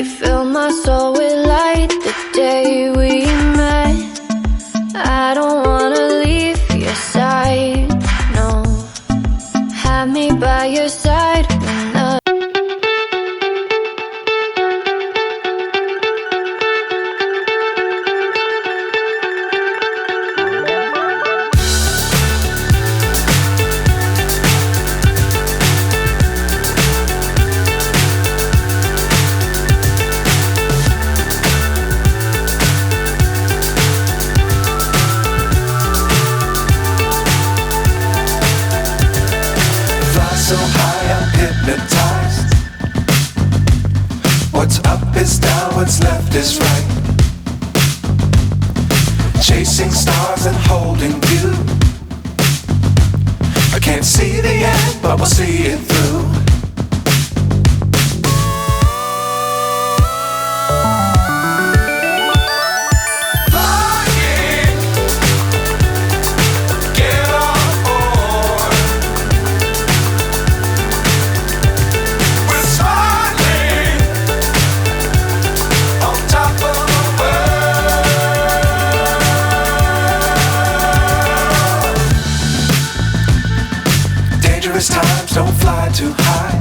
You filled my soul with light the day we met. I don't wanna leave your side, no. Have me by your side when the so high I'm hypnotized. What's up is down, what's left is right. Chasing stars and holding you. I can't see the end, but we'll see it through. Times don't fly too high.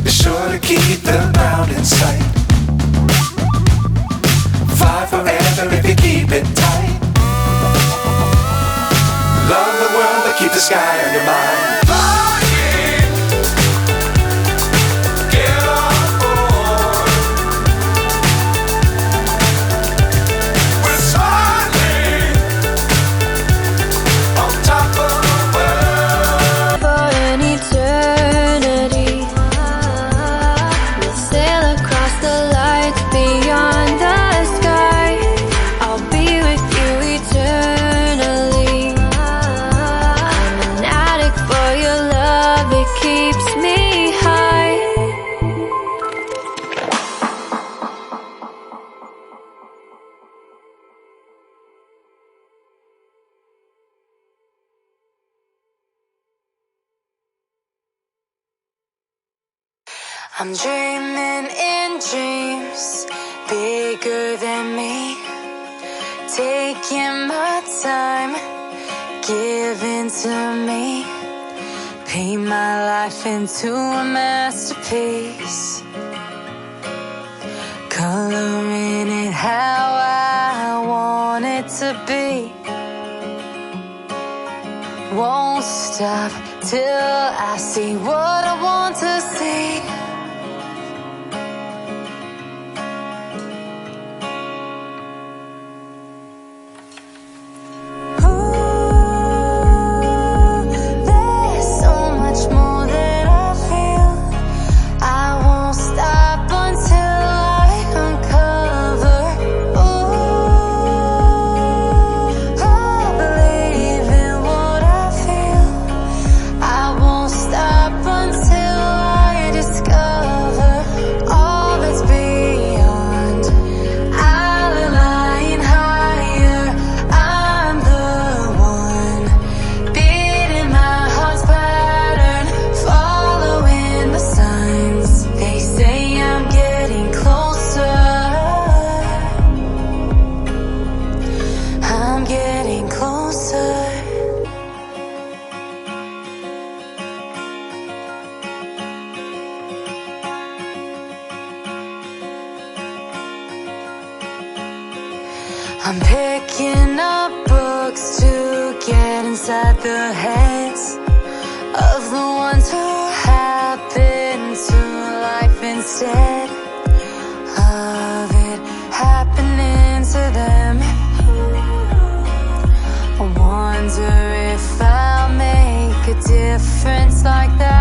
Be sure to keep the ground in sight. Fly forever if you keep it tight. Love the world but keep the sky on your mind. I'm dreaming in dreams bigger than me, taking my time, giving to me, paint my life into a masterpiece, coloring it how I want it to be. Won't stop till I see what I want to see. I'm picking up books to get inside the heads of the ones who happen to life instead of it happening to them. I wonder if I'll make a difference like that.